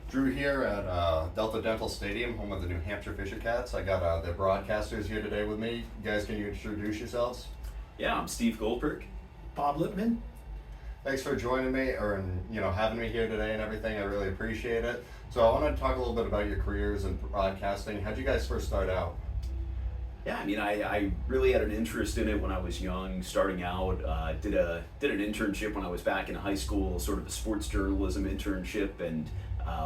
Drew here at Delta Dental Stadium, home of the New Hampshire FisherCats. I got the broadcasters here today with me. You guys, can you introduce yourselves? Yeah, I'm Steve Goldberg. Bob Lipman. Thanks for joining me, or having me here today and everything. I really appreciate it. So I wanted to talk a little bit about your careers in broadcasting. How'd you guys first start out? Yeah, I really had an interest in it when I was young, starting out. Did an internship when I was back in high school, sort of a sports journalism internship, and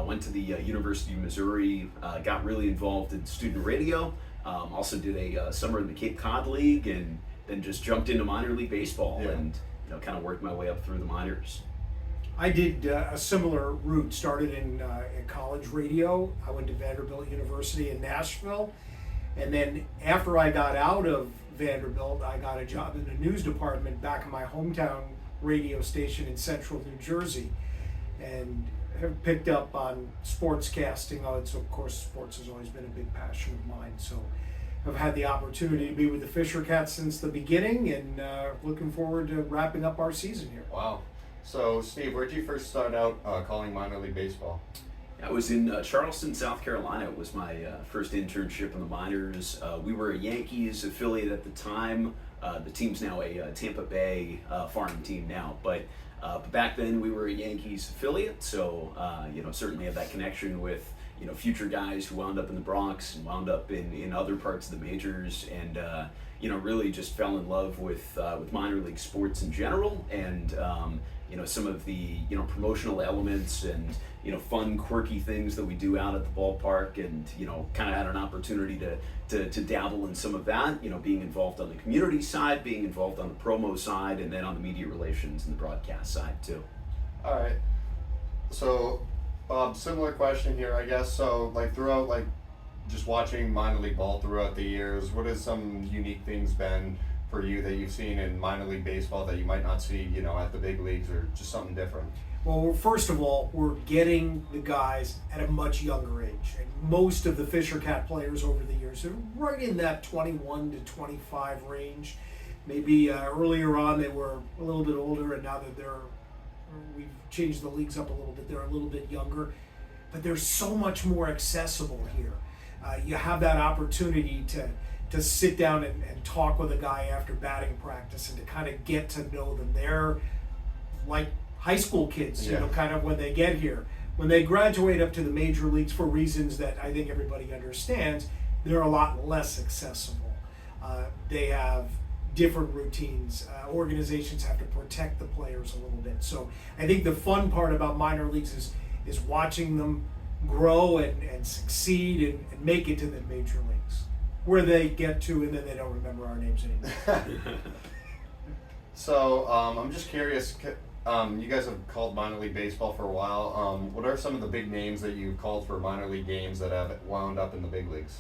went to the University of Missouri. Got really involved in student radio. Also did a summer in the Cape Cod League, and then just jumped into minor league baseball and kind of worked my way up through the minors. I did a similar route. Started in college radio. I went to Vanderbilt University in Nashville. And then after I got out of Vanderbilt, I got a job in the news department back in my hometown radio station in central New Jersey, and have picked up on sportscasting. Of course, sports has always been a big passion of mine. So I've had the opportunity to be with the FisherCats since the beginning, and looking forward to wrapping up our season here. Wow. So, Steve, where'd you first start out calling minor league baseball? I was in Charleston, South Carolina. It was my first internship in the minors. We were a Yankees affiliate at the time. The team's now a Tampa Bay farm team now, but back then we were a Yankees affiliate. So certainly have that connection with future guys who wound up in the Bronx and wound up in other parts of the majors, and really just fell in love with minor league sports in general, and some of the promotional elements and fun, quirky things that we do out at the ballpark, and kind of had an opportunity to dabble in some of that, being involved on the community side, being involved on the promo side, and then on the media relations and the broadcast side too. All right. So, Bob, similar question here, I guess. So, throughout, just watching minor league ball throughout the years, what has some unique things been for you that you've seen in minor league baseball that you might not see, at the big leagues, or just something different? Well, first of all, we're getting the guys at a much younger age. And most of the FisherCat players over the years are right in that 21 to 25 range. Maybe earlier on they were a little bit older, and now that we've changed the leagues up a little bit, they're a little bit younger. But they're so much more accessible here. You have that opportunity to sit down and talk with a guy after batting practice, and to kind of get to know them. They're like high school kids, kind of when they get here. When they graduate up to the major leagues, for reasons that I think everybody understands, they're a lot less accessible. They have different routines. Organizations have to protect the players a little bit. So I think the fun part about minor leagues is watching them grow and succeed and make it to the major leagues, where they get to, and then they don't remember our names anymore. So I'm just curious, you guys have called minor league baseball for a while. What are some of the big names that you've called for minor league games that have wound up in the big leagues?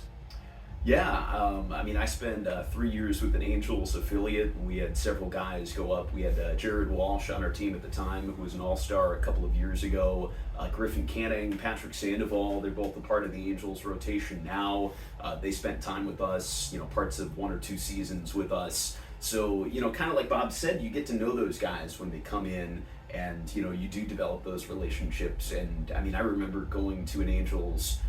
Yeah, I spent 3 years with an Angels affiliate. We had several guys go up. We had Jared Walsh on our team at the time, who was an all-star a couple of years ago. Griffin Canning, Patrick Sandoval, they're both a part of the Angels rotation now. They spent time with us, parts of 1 or 2 seasons with us. So, kind of like Bob said, you get to know those guys when they come in, and, you do develop those relationships. And, I remember going to an Angels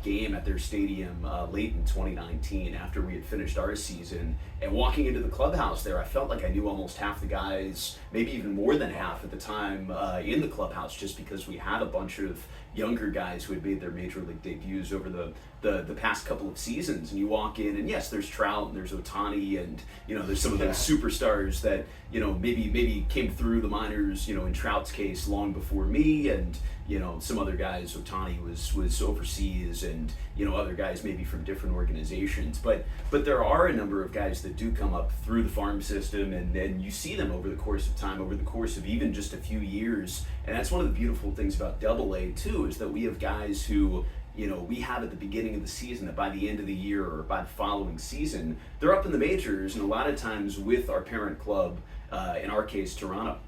game at their stadium late in 2019 after we had finished our season, and walking into the clubhouse there, I felt like I knew almost half the guys, maybe even more than half at the time in the clubhouse, just because we had a bunch of younger guys who had made their major league debuts over the past couple of seasons. And you walk in, and yes, there's Trout and there's Ohtani, and there's some of those superstars that maybe came through the minors, in Trout's case, long before me, and some other guys. Ohtani was overseas, and other guys maybe from different organizations, but there are a number of guys that do come up through the farm system, and you see them over the course of time, over the course of even just a few years. And that's one of the beautiful things about Double-A too, is that we have guys who we have at the beginning of the season, that by the end of the year or by the following season, they're up in the majors, and a lot of times with our parent club, in our case, Toronto.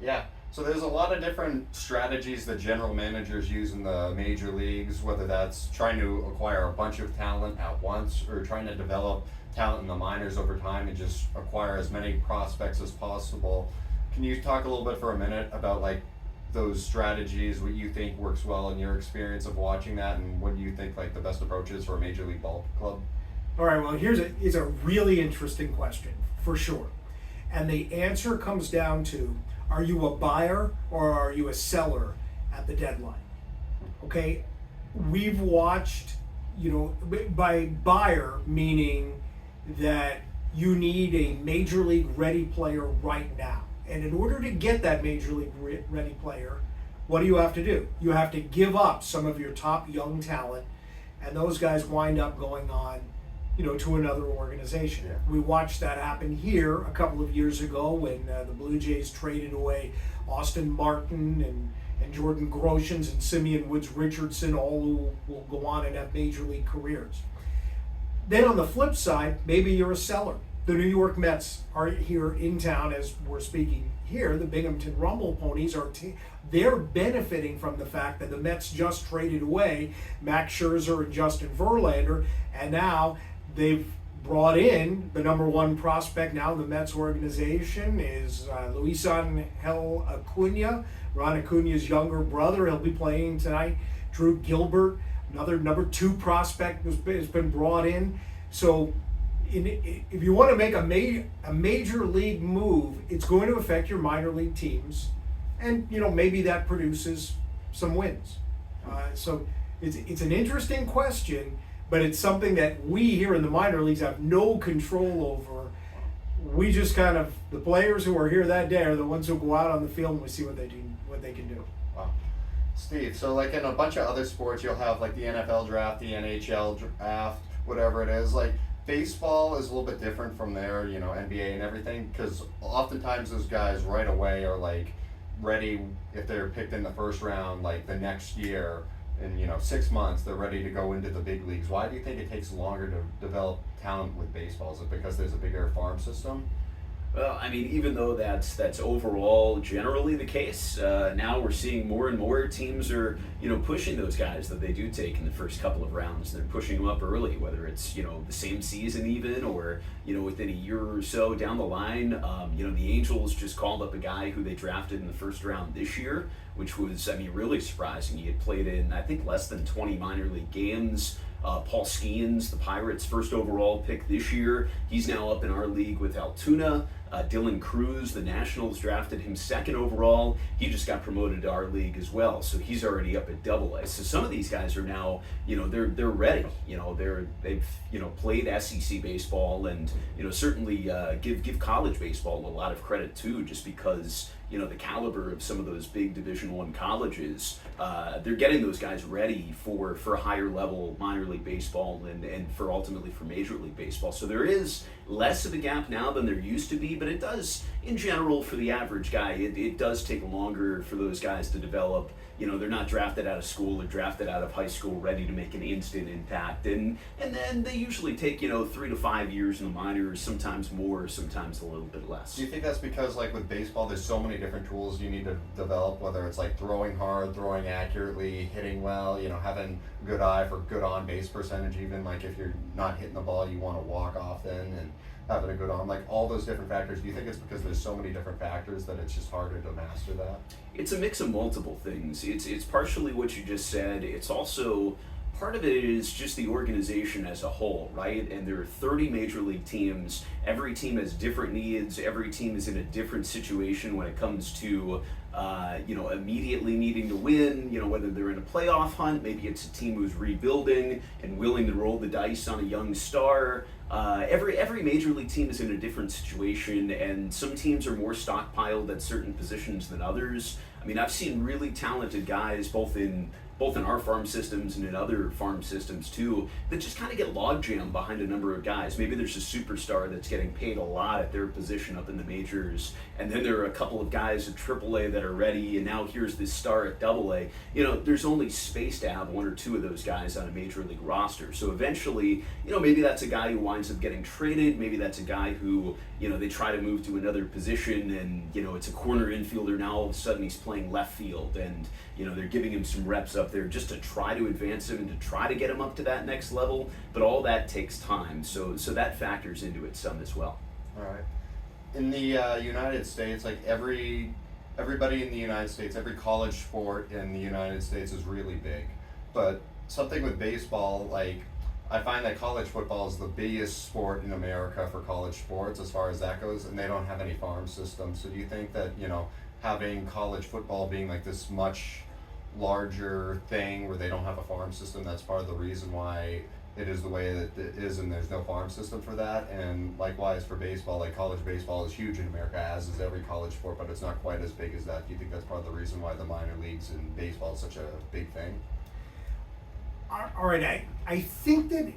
Yeah. So there's a lot of different strategies that general managers use in the major leagues, whether that's trying to acquire a bunch of talent at once, or trying to develop talent in the minors over time and just acquire as many prospects as possible. Can you talk a little bit for a minute about those strategies, what you think works well in your experience of watching that, and what do you think like the best approach is for a major league ball club? All right, well, it's a really interesting question, for sure. And the answer comes down to, are you a buyer or are you a seller at the deadline? Okay, we've watched, by buyer meaning that you need a major league ready player right now. And in order to get that major league ready player, what do you have to do? You have to give up some of your top young talent, and those guys wind up going on to another organization. Yeah. We watched that happen here a couple of years ago when the Blue Jays traded away Austin Martin and Jordan Groshans and Simeon Woods Richardson, all who will go on and have major league careers. Then on the flip side, maybe you're a seller. The New York Mets are here in town as we're speaking here. The Binghamton Rumble Ponies they're benefiting from the fact that the Mets just traded away Max Scherzer and Justin Verlander, and now they've brought in the number one prospect now in the Mets organization is Luis Angel Acuna, Ron Acuna's younger brother. He'll be playing tonight. Drew Gilbert, another number two prospect, has been brought in. So if you want to make a major league move, it's going to affect your minor league teams, and maybe that produces some wins. So it's an interesting question, but it's something that we here in the minor leagues have no control over. We just the players who are here that day are the ones who go out on the field and we see what they can do. Wow. Steve, so like in a bunch of other sports, you'll have like the NFL draft, the NHL draft, whatever it is. Like baseball is a little bit different from there, NBA and everything, because oftentimes those guys right away are like ready if they're picked in the first round, like the next year. In 6 months, they're ready to go into the big leagues. Why do you think it takes longer to develop talent with baseball? Is it because there's a bigger farm system? Well, I mean, even though that's overall generally the case, now we're seeing more and more teams are pushing those guys that they do take in the first couple of rounds. They're pushing them up early, whether it's the same season even, or within a year or so down the line. The Angels just called up a guy who they drafted in the first round this year, which was really surprising. He had played in I think less than 20 minor league games. Paul Skeens, the Pirates' first overall pick this year, he's now up in our league with Altoona. Dylan Cruz, the Nationals, drafted him second overall. He just got promoted to our league as well, so he's already up at Double-A. So some of these guys are now, they're ready. They've played SEC baseball, and certainly give college baseball a lot of credit too, just because the caliber of some of those big Division I colleges, they're getting those guys ready for higher level minor league baseball and for ultimately for Major League Baseball. So there is less of a gap now than there used to be, but it does, in general, for the average guy, it does take longer for those guys to develop. They're not drafted out of school or drafted out of high school ready to make an instant impact, and then they usually take 3 to 5 years in the minors, sometimes more, sometimes a little bit less. Do you think that's because like with baseball there's so many different tools you need to develop, whether it's like throwing hard, throwing accurately, hitting well, having a good eye for good on base percentage, even like if you're not hitting the ball you want to walk often, and having a good arm, like all those different factors? Do you think it's because there's so many different factors that it's just harder to master that? It's a mix of multiple things. It's partially what you just said. It's also, part of it is just the organization as a whole, right? And there are 30 major league teams. Every team has different needs. Every team is in a different situation when it comes to immediately needing to win, whether they're in a playoff hunt, maybe it's a team who's rebuilding and willing to roll the dice on a young star. Every major league team is in a different situation, and some teams are more stockpiled at certain positions than others. I mean, I've seen really talented guys both in our farm systems and in other farm systems too, that just kind of get logjammed behind a number of guys. Maybe there's a superstar that's getting paid a lot at their position up in the majors, and then there are a couple of guys at AAA that are ready, and now here's this star at AA. There's only space to have 1 or 2 of those guys on a major league roster. So eventually, maybe that's a guy who winds up getting traded. Maybe that's a guy who, they try to move to another position, and, it's a corner infielder. Now all of a sudden he's playing left field, and, they're giving him some reps up there just to try to advance him and to try to get him up to that next level. But all that takes time. So that factors into it some as well. All right. In the United States, like every everybody in the United States, every college sport in the United States is really big. But something with baseball, like, I find that college football is the biggest sport in America for college sports as far as that goes, and they don't have any farm system. So do you think that, having college football being like this much larger thing where they don't have a farm system, that's part of the reason why it is the way that it is, and there's no farm system for that? And likewise for baseball, like college baseball is huge in America, as is every college sport, but it's not quite as big as that. Do you think that's part of the reason why the minor leagues in baseball is such a big thing? All right, I think that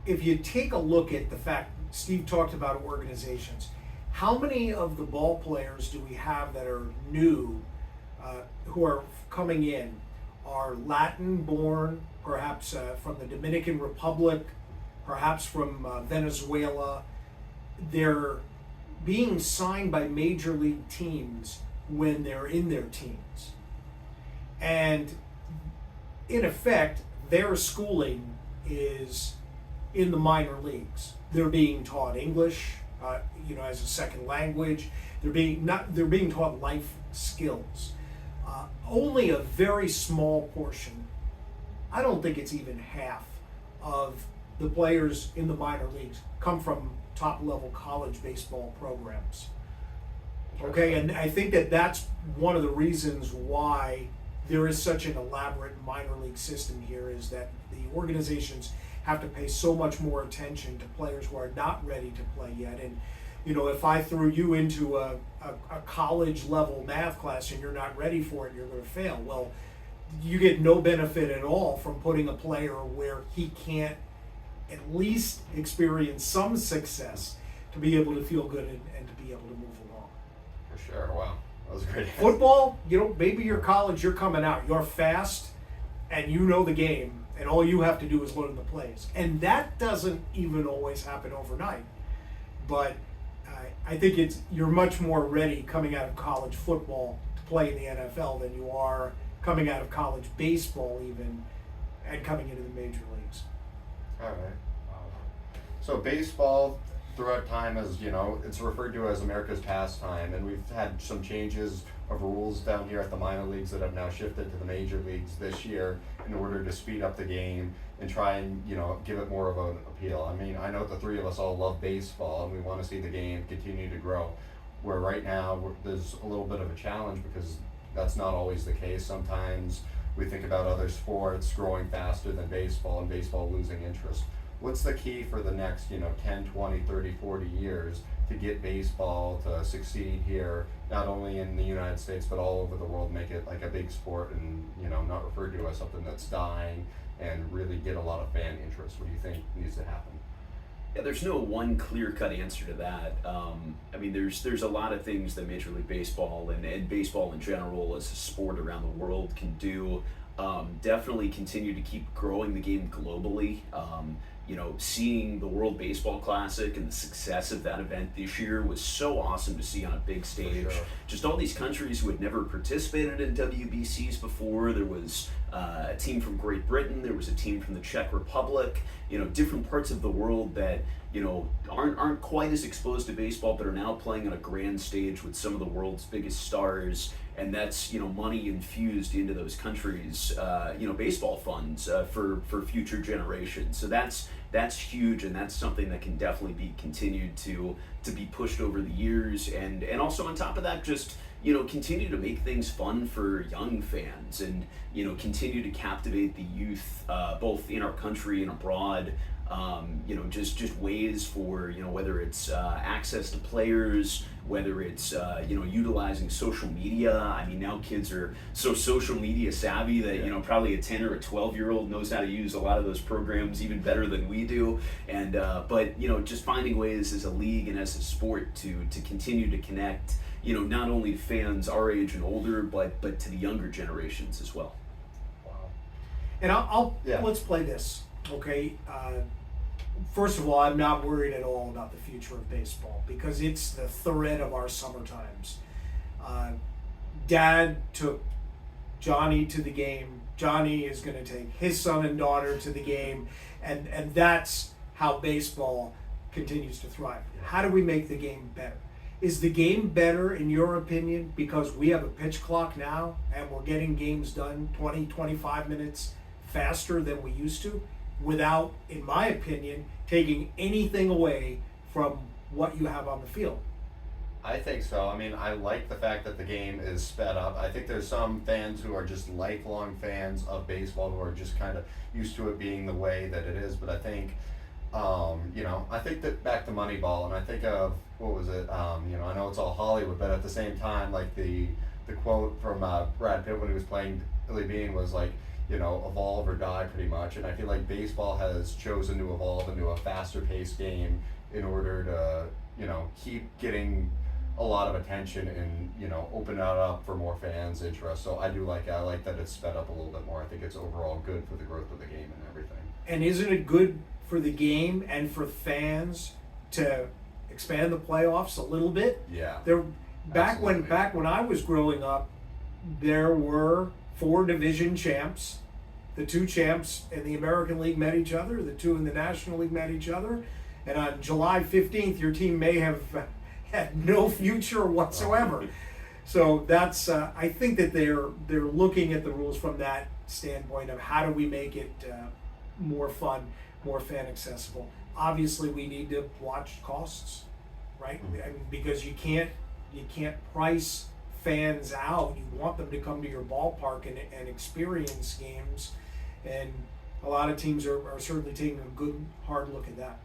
if you take a look at the fact, Steve talked about organizations, how many of the ball players do we have that are new, who are coming in, are Latin born, perhaps from the Dominican Republic, perhaps from Venezuela? They're being signed by major league teams when they're in their teens. And in effect, their schooling is in the minor leagues. They're being taught English, as a second language. They're being taught life skills. Only a very small portion, I don't think it's even half, of the players in the minor leagues come from top-level college baseball programs. Okay, and I think that that's one of the reasons why there is such an elaborate minor league system here, is that the organizations have to pay so much more attention to players who are not ready to play yet. And if I threw you into a college level math class and you're not ready for it, you're going to fail. Well, you get no benefit at all from putting a player where he can't at least experience some success to be able to feel good and to be able to move along. For sure. Wow. That was great. Football, maybe you're college, you're coming out, you're fast, and you know the game, and all you have to do is learn the plays. And that doesn't even always happen overnight. But I think you're much more ready coming out of college football to play in the NFL than you are coming out of college baseball even and coming into the major leagues. All right. So baseball, throughout time, as it's referred to as America's pastime, and we've had some changes of rules down here at the minor leagues that have now shifted to the major leagues this year in order to speed up the game and try and give it more of an appeal. I mean, I know the three of us all love baseball and we want to see the game continue to grow, where right now there's a little bit of a challenge because that's not always the case. Sometimes we think about other sports growing faster than baseball and baseball losing interest. What's the key for the next 10, 20, 30, 40 years to get baseball to succeed here, not only in the United States but all over the world, make it like a big sport and not referred to as something that's dying, and really get a lot of fan interest? What do you think needs to happen? Yeah, there's no one clear-cut answer to that. There's a lot of things that Major League Baseball and baseball in general as a sport around the world can do. Definitely continue to keep growing the game globally. Seeing the World Baseball Classic and the success of that event this year was so awesome to see on a big stage. For sure. Just all these countries who had never participated in WBCs before. There was a team from Great Britain, there was a team from the Czech Republic, different parts of the world that aren't quite as exposed to baseball but are now playing on a grand stage with some of the world's biggest stars. And that's money infused into those countries, baseball funds for future generations. So that's huge, and that's something that can definitely be continued to be pushed over the years. And also on top of that, just continue to make things fun for young fans, and continue to captivate the youth, both in our country and abroad. Just ways for whether it's access to players, whether it's utilizing social media. I mean, now kids are so social media savvy that probably a 10 or a 12-year-old knows how to use a lot of those programs even better than we do. And but just finding ways as a league and as a sport to continue to connect not only to fans our age and older, but to the younger generations as well. Wow. And let's play this, okay? First of all, I'm not worried at all about the future of baseball because it's the thread of our summer times. Dad took Johnny to the game. Johnny is going to take his son and daughter to the game, and that's how baseball continues to thrive. How do we make the game better? Is the game better, in your opinion, because we have a pitch clock now and we're getting games done 20, 25 minutes faster than we used to, without, in my opinion, taking anything away from what you have on the field? I think so. I mean, I like the fact that the game is sped up. I think there's some fans who are just lifelong fans of baseball who are just kind of used to it being the way that it is. But I think, I think that back to Moneyball, and I think of, what was it? I know it's all Hollywood, but at the same time, like the quote from Brad Pitt when he was playing Billy Bean was like, evolve or die, pretty much. And I feel like baseball has chosen to evolve into a faster paced game in order to, keep getting a lot of attention and open it up for more fans' interest. So I like that it's sped up a little bit more. I think it's overall good for the growth of the game and everything. And isn't it good for the game and for fans to expand the playoffs a little bit? Yeah. Back when I was growing up, there were 4 division champs. The 2 champs in the American League met each other. The 2 in the National League met each other. And on July 15th, your team may have had no future whatsoever. So that's I think that they're looking at the rules from that standpoint of how do we make it more fun, more fan accessible. Obviously, we need to watch costs, right? I mean, because you can't price fans out. You want them to come to your ballpark and experience games, and a lot of teams are certainly taking a good hard look at that.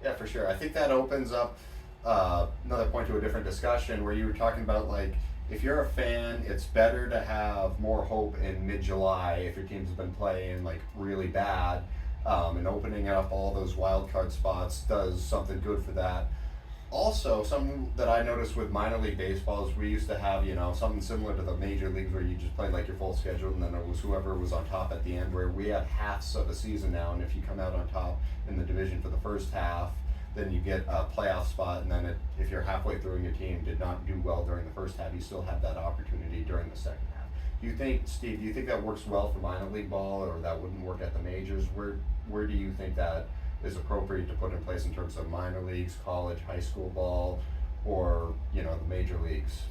Yeah, for sure. I think that opens up another point to a different discussion where you were talking about, like, if you're a fan, it's better to have more hope in mid-July if your teams have been playing like really bad, and opening up all those wild card spots does something good for that. Also, something that I noticed with minor league baseball is we used to have, something similar to the major leagues where you just played like your full schedule and then it was whoever was on top at the end, where we have halves of a season now, and if you come out on top in the division for the first half, then you get a playoff spot, and then if you're halfway through and your team did not do well during the first half, you still have that opportunity during the second half. Steve, do you think that works well for minor league ball, or that wouldn't work at the majors? Where do you think that is appropriate to put in place in terms of minor leagues, college, high school ball, or the major leagues?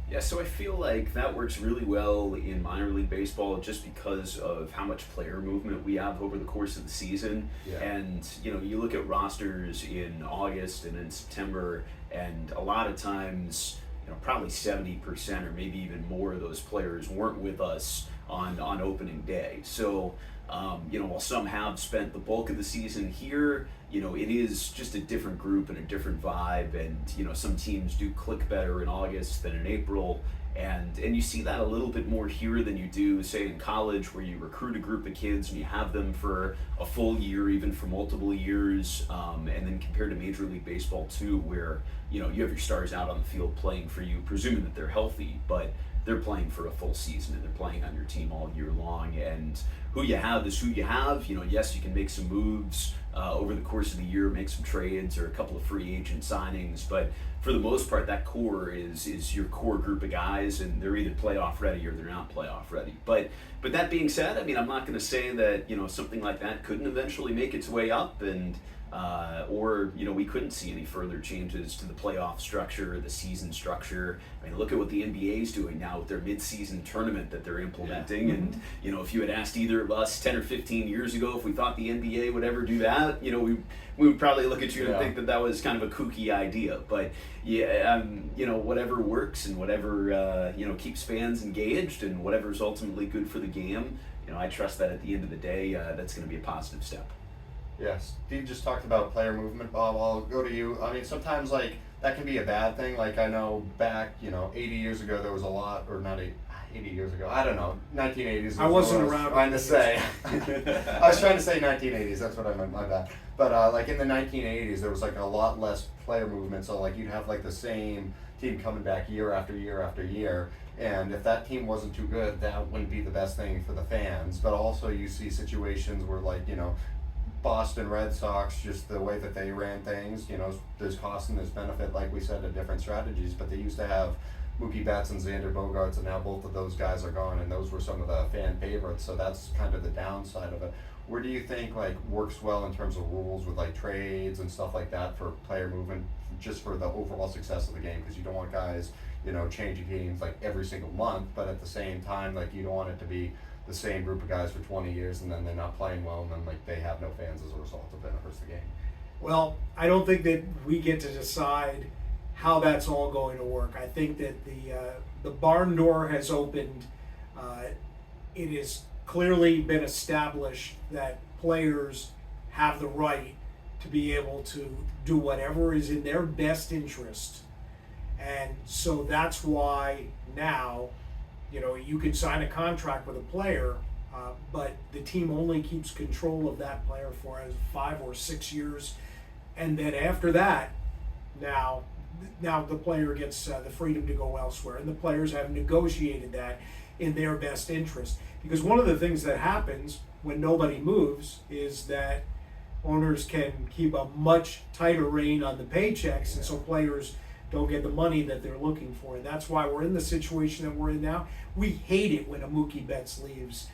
Yeah, so I feel like that works really well in minor league baseball just because of how much player movement we have over the course of the season. Yeah. And you look at rosters in August and in September, and a lot of times, probably 70% or maybe even more of those players weren't with us on opening day. So while some have spent the bulk of the season here, it is just a different group and a different vibe, and some teams do click better in August than in April, and you see that a little bit more here than you do, say, in college, where you recruit a group of kids and you have them for a full year, even for multiple years, and then compared to Major League Baseball too, where you have your stars out on the field playing for you, presuming that they're healthy, but they're playing for a full season and they're playing on your team all year long, and who you have is who you have. Yes, you can make some moves over the course of the year, make some trades or a couple of free agent signings, but for the most part, that core is your core group of guys, and they're either playoff ready or they're not playoff ready. But that being said, I mean, I'm not going to say that something like that couldn't eventually make its way up, and or we couldn't see any further changes to the playoff structure, the season structure. I mean, look at what the NBA is doing now with their mid-season tournament that they're implementing. Yeah. And if you had asked either of us 10 or 15 years ago if we thought the NBA would ever do that, we would probably look at you and think that was kind of a kooky idea. But yeah, whatever works and whatever keeps fans engaged and whatever is ultimately good for the game, I trust that at the end of the day, that's going to be a positive step. Yes, Steve just talked about player movement, Bob. I'll go to you. I mean, sometimes that can be a bad thing. Like, I know back 80 years ago there was a lot, or not 80 years ago, I don't know, 1980s. I wasn't around. Trying to say. I was trying to say 1980s. That's what I meant. My bad. But like in the 1980s, there was like a lot less player movement. So like you'd have like the same team coming back year after year after year. And if that team wasn't too good, that wouldn't be the best thing for the fans. But also you see situations where Boston Red Sox, just the way that they ran things, there's cost and there's benefit, like we said, of different strategies, but they used to have Mookie Betts and Xander Bogaerts, and now both of those guys are gone, and those were some of the fan favorites. So that's kind of the downside of it. Where do you think like works well in terms of rules with like trades and stuff like that for player movement, just for the overall success of the game? Because you don't want guys, changing teams like every single month, but at the same time, like you don't want it to be the same group of guys for 20 years and then they're not playing well and then like they have no fans as a result of it. It hurts the game. Well, I don't think that we get to decide how that's all going to work. I think that the barn door has opened. It has clearly been established that players have the right to be able to do whatever is in their best interest. And so that's why now, you can sign a contract with a player, but the team only keeps control of that player for 5 or 6 years. And then after that, now the player gets the freedom to go elsewhere. And the players have negotiated that in their best interest. Because one of the things that happens when nobody moves is that owners can keep a much tighter rein on the paychecks, and so players don't get the money that they're looking for. And that's why we're in the situation that we're in now. We hate it when a Mookie Betts leaves,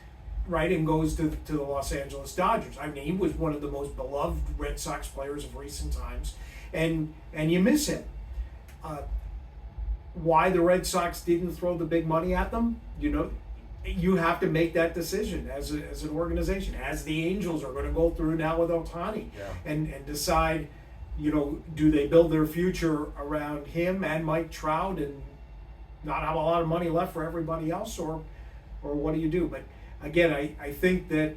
right, and goes to the Los Angeles Dodgers. I mean, he was one of the most beloved Red Sox players of recent times, and you miss him. Why the Red Sox didn't throw the big money at them, you have to make that decision as an organization, as the Angels are going to go through now with Ohtani, and decide, do they build their future around him and Mike Trout and not have a lot of money left for everybody else, or what do you do? But again, I think that,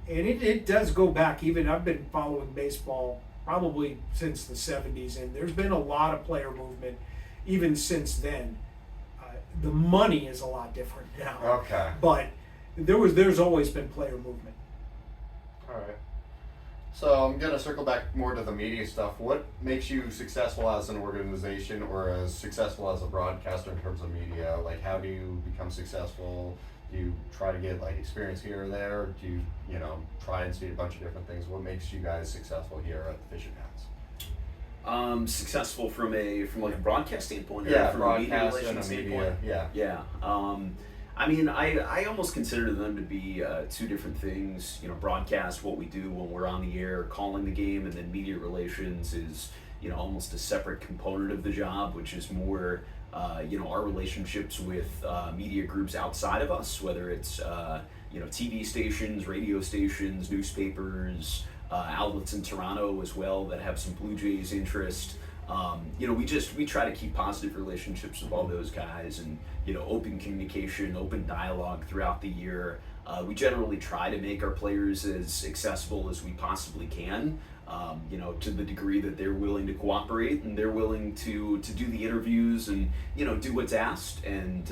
and it does go back, even I've been following baseball probably since the 70s, and there's been a lot of player movement even since then. The money is a lot different now. Okay. But there's always been player movement. All right. So I'm going to circle back more to the media stuff. What makes you successful as an organization or as successful as a broadcaster in terms of media? Like, how do you become successful? Do you try to get like experience here or there? Do you, try and see a bunch of different things? What makes you guys successful here at the FisherCats? Successful from like a broadcast standpoint, or Yeah, from a media broadcast relations and a standpoint. media. Yeah. I mean, I almost consider them to be two different things. Broadcast, what we do when we're on the air, calling the game, and then media relations is almost a separate component of the job, which is more our relationships with media groups outside of us, whether it's TV stations, radio stations, newspapers. Outlets in Toronto as well that have some Blue Jays interest. We try to keep positive relationships with all those guys, and open communication, open dialogue throughout the year. We generally try to make our players as accessible as we possibly can, to the degree that they're willing to cooperate and they're willing to do the interviews and do what's asked. And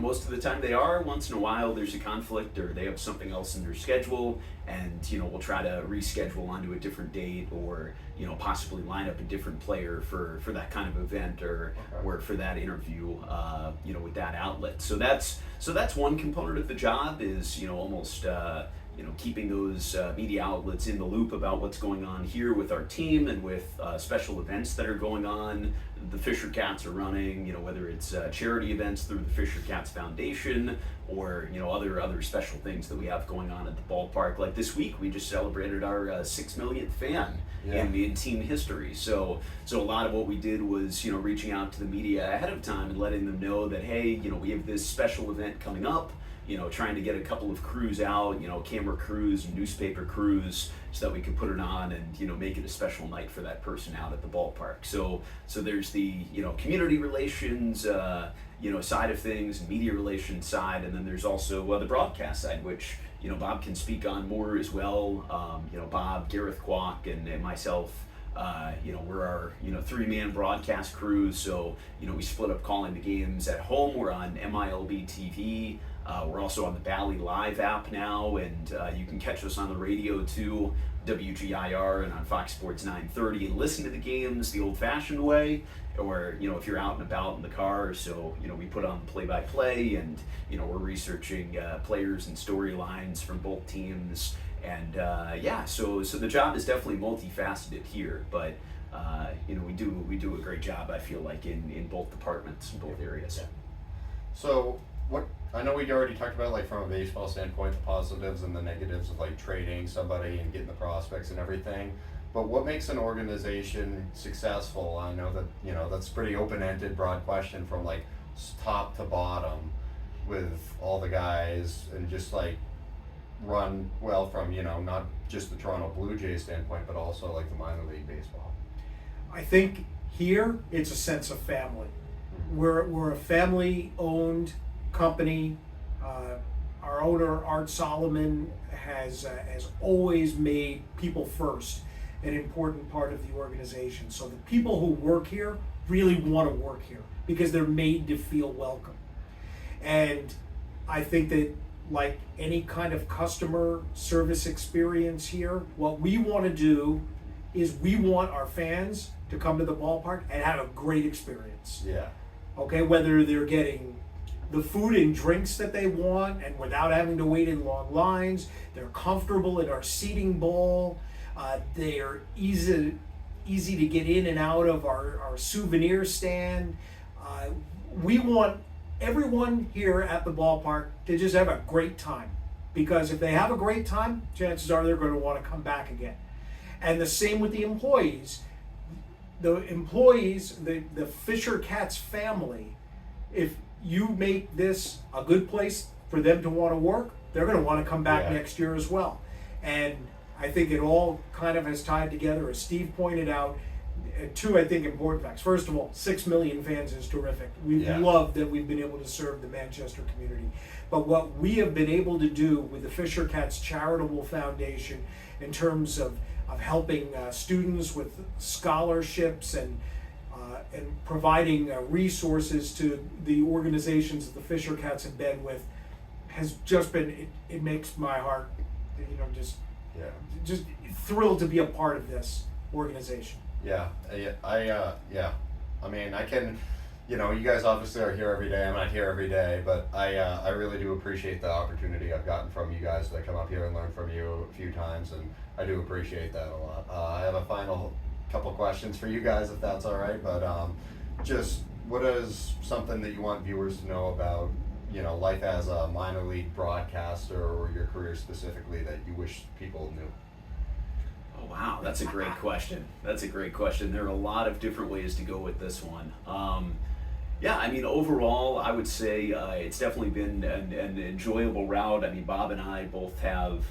most of the time they are. Once in a while there's a conflict or they have something else in their schedule, and we'll try to reschedule onto a different date, or possibly line up a different player for that kind of event, or for that interview with that outlet. So that's one component of the job, is almost keeping those media outlets in the loop about what's going on here with our team and with special events that are going on. The FisherCats are running, whether it's charity events through the FisherCats Foundation, or other special things that we have going on at the ballpark. Like this week, we just celebrated our 6 millionth fan in team history. So a lot of what we did was reaching out to the media ahead of time and letting them know that, hey, we have this special event coming up. Trying to get a couple of crews out, camera crews and newspaper crews, so that we can put it on and make it a special night for that person out at the ballpark. So there's the community relations side of things, media relations side, and then there's also the broadcast side, which Bob can speak on more as well. Bob, Gareth Kwok, and myself. We're our 3-man broadcast crews. So we split up calling the games at home. We're on MILB TV. We're also on the Bally Live app now, and you can catch us on the radio too, WGIR, and on Fox Sports 930, and listen to the games the old-fashioned way, or if you're out and about in the car. So we put on play-by-play, and we're researching players and storylines from both teams, and so the job is definitely multifaceted here. But we do a great job, I feel like, in both departments, in both areas. So what I know we already talked about, like, from a baseball standpoint, the positives and the negatives of like trading somebody and getting the prospects and everything. But what makes an organization successful? I know that that's a pretty open-ended, broad question from like top to bottom, with all the guys and just like run well from not just the Toronto Blue Jays standpoint, but also like the minor league baseball. I think here it's a sense of family. We're a family-owned company. Our owner, Art Solomon, has always made people first an important part of the organization. So the people who work here really want to work here because they're made to feel welcome. And I think that, like any kind of customer service experience here, what we want to do is we want our fans to come to the ballpark and have a great experience. Yeah. Okay, whether they're getting the food and drinks that they want and without having to wait in long lines, they're comfortable in our seating bowl, they are easy to get in and out of our souvenir stand. We want everyone here at the ballpark to just have a great time, because if they have a great time, chances are they're going to want to come back again. And the same with the employees. The FisherCats family, if you make this a good place for them to want to work, they're going to want to come back next year as well. And I think it all kind of has tied together, as Steve pointed out. Two, I think, important facts. First of all, 6 million fans is terrific. We love that we've been able to serve the Manchester community. But what we have been able to do with the FisherCats Charitable Foundation in terms of helping students with scholarships and providing resources to the organizations that the FisherCats have been with has just been, it makes my heart, just thrilled to be a part of this organization. I mean, I can, you guys obviously are here every day. I'm not here every day, but I really do appreciate the opportunity I've gotten from you guys to come up here and learn from you a few times, and I do appreciate that a lot. I have a final couple questions for you guys, if that's all right, but just what is something that you want viewers to know about, life as a minor league broadcaster, or your career specifically, that you wish people knew? Oh, wow, that's a great question. There are a lot of different ways to go with this one. Overall, I would say it's definitely been an enjoyable route. I mean, Bob and I both have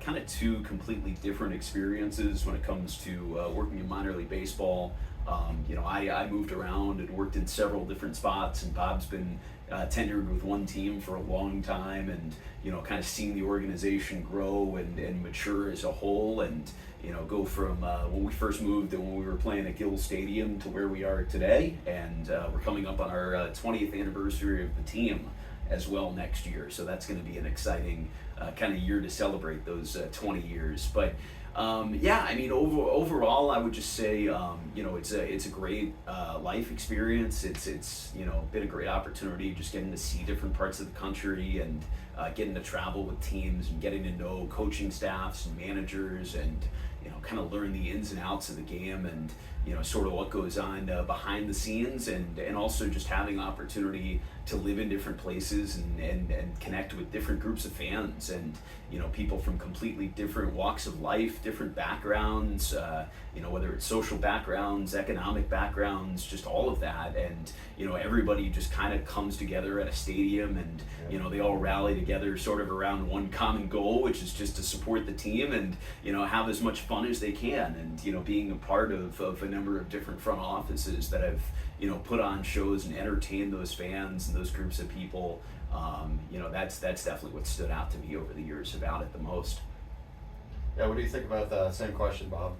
kind of two completely different experiences when it comes to working in minor league baseball. I moved around and worked in several different spots, and Bob's been tenured with one team for a long time, and kind of seen the organization grow and mature as a whole, and go from when we first moved and when we were playing at Gill Stadium to where we are today, and we're coming up on our 20th anniversary of the team as well next year, so that's going to be an exciting kind of year to celebrate those 20 years. But overall, I would just say, it's a great life experience. It's been a great opportunity, just getting to see different parts of the country, and getting to travel with teams, and getting to know coaching staffs and managers, and kind of learn the ins and outs of the game, and sort of what goes on behind the scenes, and also just having opportunity to live in different places and connect with different groups of fans, and people from completely different walks of life, different backgrounds, whether it's social backgrounds, economic backgrounds, just all of that, and everybody just kind of comes together at a stadium, and they all rally together sort of around one common goal, which is just to support the team, and have as much fun as they can, and being a part of a number of different front offices that have put on shows and entertained those fans and those groups of people. That's definitely what stood out to me over the years about it the most. Yeah, what do you think about that? Same question, Bob.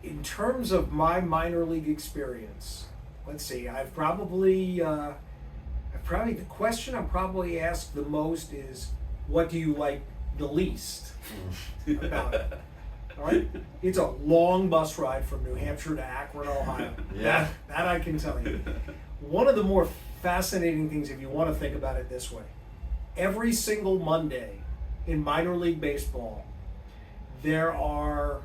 In terms of my minor league experience, let's see, the question I'm probably asked the most is, what do you like the least about it? All right, it's a long bus ride from New Hampshire to Akron, Ohio. Yeah. That I can tell you. One of the more fascinating things, if you want to think about it this way, every single Monday in minor league baseball, there are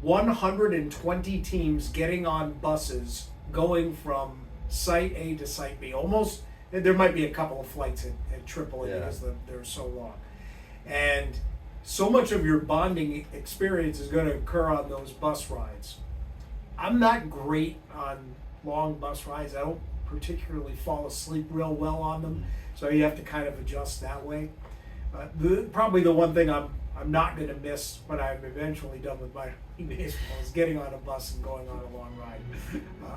120 teams getting on buses going from site A to site B. Almost, there might be a couple of flights at AAA because they're so long. And so much of your bonding experience is going to occur on those bus rides. I'm not great on long bus rides. I don't particularly fall asleep real well on them, so you have to kind of adjust that way. Probably the one thing I'm not going to miss when I'm eventually done with my baseball is getting on a bus and going on a long ride.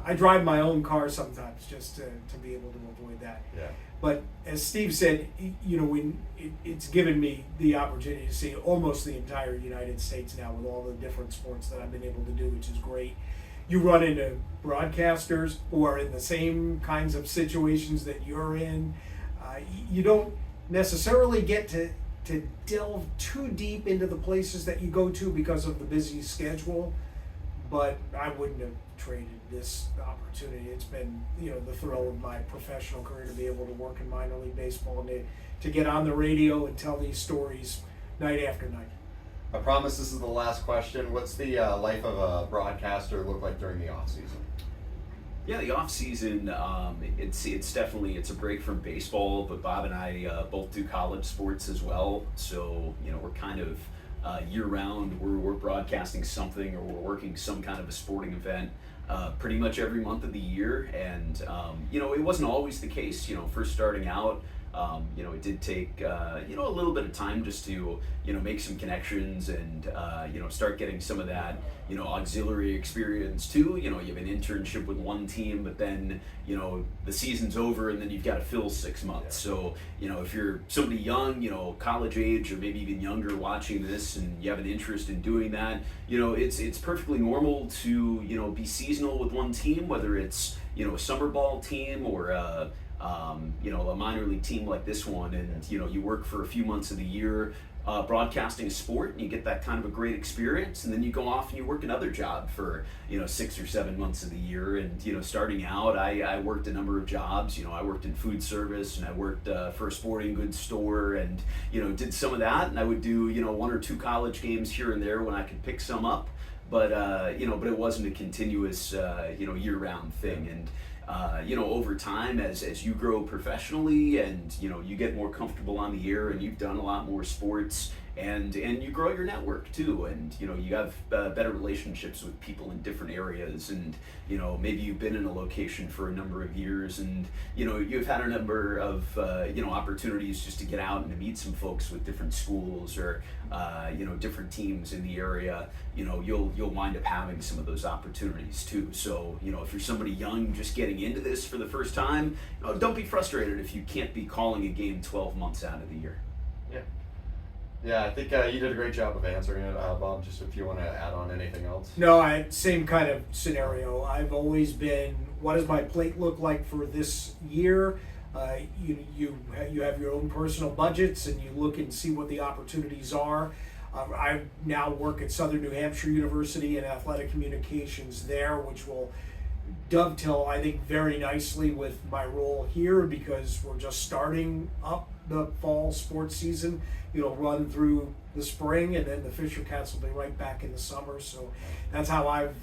I drive my own car sometimes just to be able to avoid that. Yeah. But as Steve said, when it's given me the opportunity to see almost the entire United States now with all the different sports that I've been able to do, which is great. You run into broadcasters who are in the same kinds of situations that you're in. You don't necessarily get to delve too deep into the places that you go to because of the busy schedule, but I wouldn't have traded this opportunity. It's been, the thrill of my professional career to be able to work in minor league baseball and to get on the radio and tell these stories night after night. I promise this is the last question. What's the life of a broadcaster look like during the off season? Yeah, the off season, it's definitely a break from baseball. But Bob and I both do college sports as well, so we're kind of year round. We're broadcasting something, or we're working some kind of a sporting event pretty much every month of the year. And it wasn't always the case. First starting out. It did take a little bit of time just to make some connections and start getting some of that auxiliary experience too. You have an internship with one team, but then the season's over and then you've got to fill 6 months. So if you're somebody young, college age or maybe even younger watching this and you have an interest in doing that, it's perfectly normal to be seasonal with one team, whether it's a summer ball team or a minor league team like this one, and you work for a few months of the year broadcasting a sport, and you get that kind of a great experience, and then you go off and you work another job for 6 or 7 months of the year. And starting out, I worked a number of jobs. I worked in food service, and I worked for a sporting goods store, and did some of that, and I would do 1 or 2 college games here and there when I could pick some up, but but it wasn't a continuous year-round thing. And over time, as you grow professionally and you get more comfortable on the air and you've done a lot more sports and you grow your network too, and you have better relationships with people in different areas, and maybe you've been in a location for a number of years, and you've had a number of opportunities just to get out and to meet some folks with different schools or different teams in the area. You'll wind up having some of those opportunities too. So if you're somebody young just getting into this for the first time, don't be frustrated if you can't be calling a game 12 months out of the year. Yeah, I think you did a great job of answering it, Bob. Just if you want to add on anything else. No, same kind of scenario. I've always been, what does my plate look like for this year? You have your own personal budgets, and you look and see what the opportunities are. I now work at Southern New Hampshire University in athletic communications there, which will dovetail, I think, very nicely with my role here, because we're just starting up the fall sports season. Run through the spring, and then the FisherCats will be right back in the summer. So that's how I've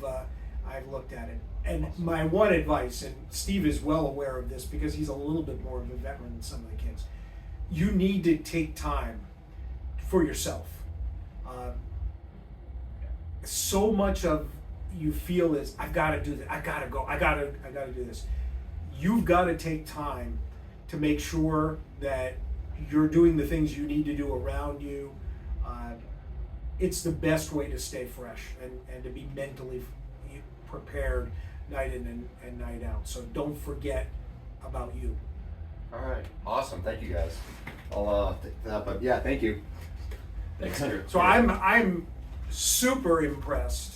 looked at it. And my one advice, and Steve is well aware of this because he's a little bit more of a veteran than some of the kids, you need to take time for yourself. So much of you feel is, I've got to do this, I got to go, I got to do this. You've got to take time to make sure that you're doing the things you need to do around you. It's the best way to stay fresh and to be mentally prepared night in and night out. So don't forget about you. All right, awesome. Thank you guys. I'll take that, but yeah, thank you. Thanks, sir. So I'm super impressed